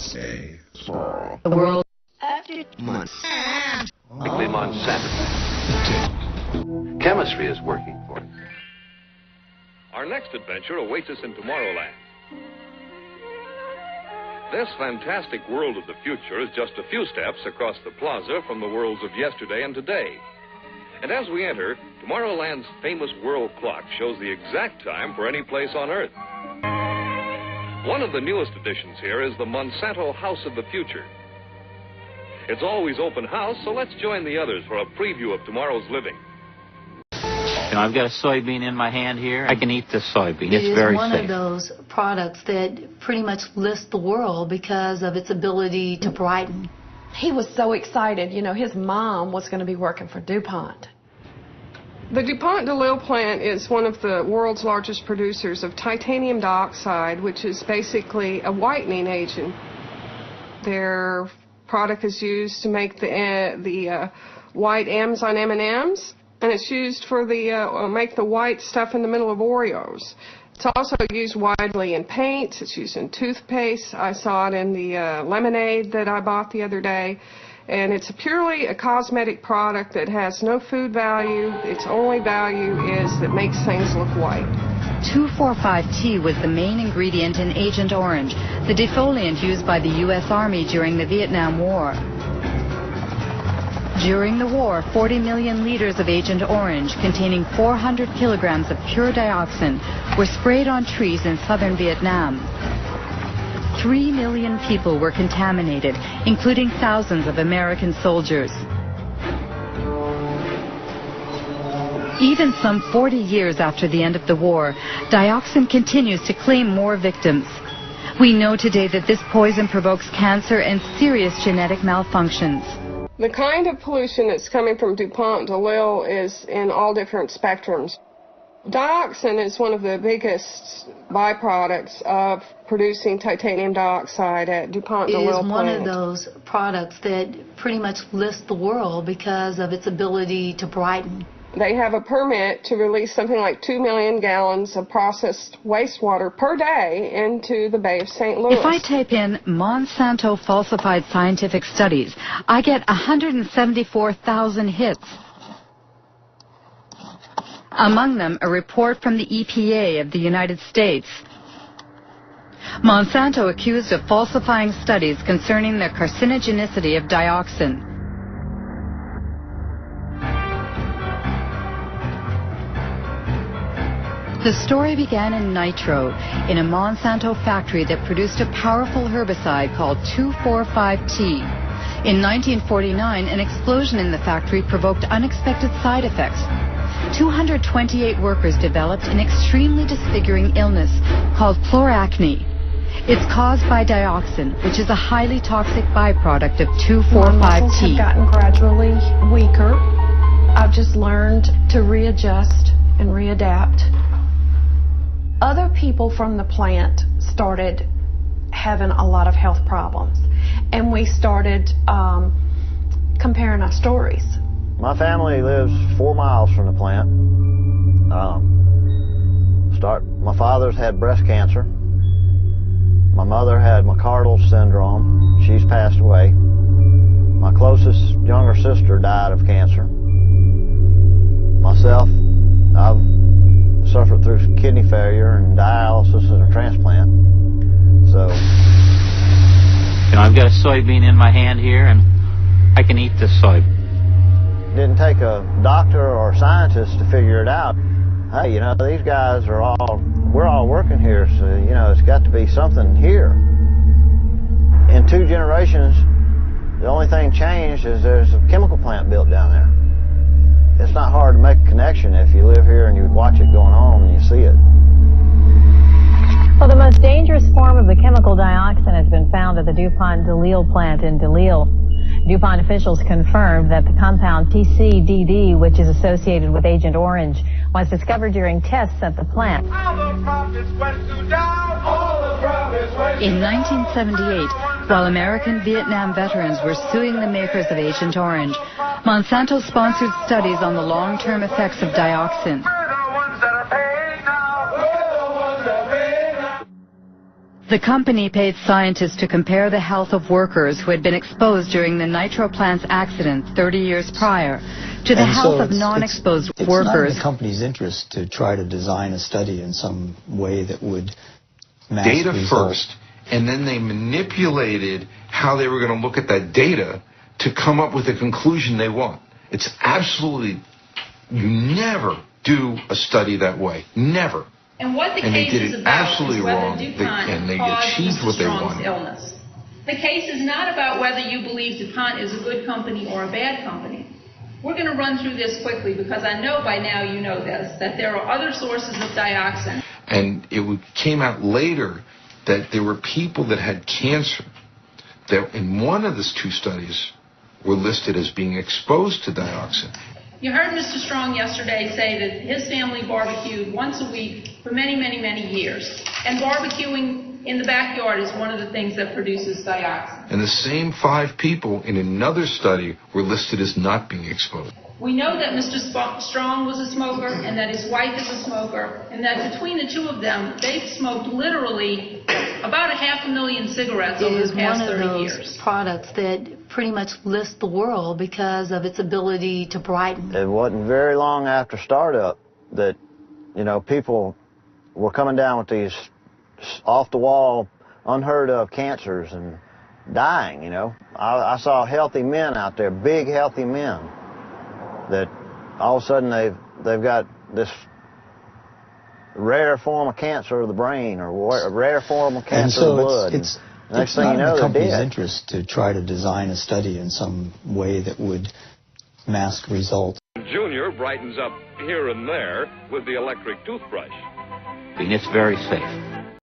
The world after Monsanto. Chemistry is working for us. Our next adventure awaits us in Tomorrowland. This fantastic world of the future is just a few steps across the plaza from the worlds of yesterday and today. And as we enter, Tomorrowland's famous world clock shows the exact time for any place on Earth. One of the newest additions here is the Monsanto House of the Future. It's always open house, so let's join the others for a preview of tomorrow's living. You know, I've got a soybean in my hand here. I can eat this soybean. It's very safe. It is one of those products that pretty much lifts the world because of its ability to brighten. He was so excited. You know, his mom was going to be working for Dupont. The Dupont DeLille plant is one of the world's largest producers of titanium dioxide, which is basically a whitening agent. Their product is used to make the white M's on M&M's, and it's used for the make the white stuff in the middle of Oreos. It's also used widely in paints. It's used in toothpaste. I saw it in the lemonade that I bought the other day. And it's purely a cosmetic product that has no food value. Its only value is that it makes things look white. 2,4,5-T was the main ingredient in Agent Orange, the defoliant used by the U.S. Army during the Vietnam War. During the war, 40 million liters of Agent Orange, containing 400 kilograms of pure dioxin, were sprayed on trees in southern Vietnam. 3 million people were contaminated, including thousands of American soldiers. Even some 40 years after the end of the war, dioxin continues to claim more victims. We know today that this poison provokes cancer and serious genetic malfunctions. The kind of pollution that's coming from Dupont DeLille is in all different spectrums. Dioxin is one of the biggest byproducts of producing titanium dioxide at Dupont DeLille plant. It is one of those products that pretty much lifts the world because of its ability to brighten. They have a permit to release something like 2 million gallons of processed wastewater per day into the Bay of St. Louis. If I type in Monsanto falsified scientific studies, I get 174,000 hits. Among them, a report from the EPA of the United States. Monsanto accused of falsifying studies concerning the carcinogenicity of dioxin. The story began in Nitro, in a Monsanto factory that produced a powerful herbicide called 2,4,5-T. In 1949, an explosion in the factory provoked unexpected side effects. 228 workers developed an extremely disfiguring illness called chloracne. It's caused by dioxin, which is a highly toxic byproduct of 2,4,5-T. My muscles have gotten gradually weaker. I've just learned to readjust and readapt. Other people from the plant started having a lot of health problems, and we started comparing our stories. My family lives 4 miles from the plant. My father's had breast cancer. My mother had McCardle syndrome. She's passed away. My closest younger sister died of cancer. Myself, I've suffered through kidney failure and dialysis and a transplant. So, you know, I've got a soybean in my hand here, and I can eat this soybean. Didn't take a doctor or a scientist to figure it out. Hey, you know, these guys we're all working here, so, you know, it's got to be something here. In 2 generations, the only thing changed is there's a chemical plant built down there. It's not hard to make a connection if you live here and you watch it going on and you see it. Well, the most dangerous form of the chemical dioxin has been found at the Dupont DeLille plant in DeLille. DuPont officials confirmed that the compound TCDD, which is associated with Agent Orange, was discovered during tests at the plant. In 1978, while American Vietnam veterans were suing the makers of Agent Orange, Monsanto sponsored studies on the long-term effects of dioxin. The company paid scientists to compare the health of workers who had been exposed during the nitro plant's accident 30 years prior to the health of non-exposed workers. It's not in the company's interest to try to design a study in some way that would mask data results. first, and then they manipulated how they were going to look at that data to come up with the conclusion they want. It's absolutely, you never do a study that way. Never. And what the And they case did is it about absolutely is whether wrong, DuPont and they caused achieved Mr. what they Strong's wanted. illness. The case is not about whether you believe DuPont is a good company or a bad company. We're going to run through this quickly because I know by now you know this, that there are other sources of dioxin. And it came out later that there were people that had cancer that in one of these two studies were listed as being exposed to dioxin. You heard Mr. Strong yesterday say that his family barbecued once a week for many, many, many years. And barbecuing in the backyard is one of the things that produces dioxin. And the same 5 people in another study were listed as not being exposed. We know that Mr. Strong was a smoker and that his wife is a smoker, and that between the two of them, they've smoked literally about 500,000 cigarettes over the past 30 years. It is one of those products that pretty much lists the world because of its ability to brighten. It wasn't very long after startup that, you know, people were coming down with these off-the-wall, unheard-of cancers and dying, you know. I saw healthy men out there, big healthy men, that all of a sudden they've got this rare form of cancer of the brain or a rare form of cancer of the blood. It's next thing not you know, in the they're company's dead. interest to try to design a study in some way that would mask results. Junior brightens up here and there with the electric toothbrush. And it's very safe.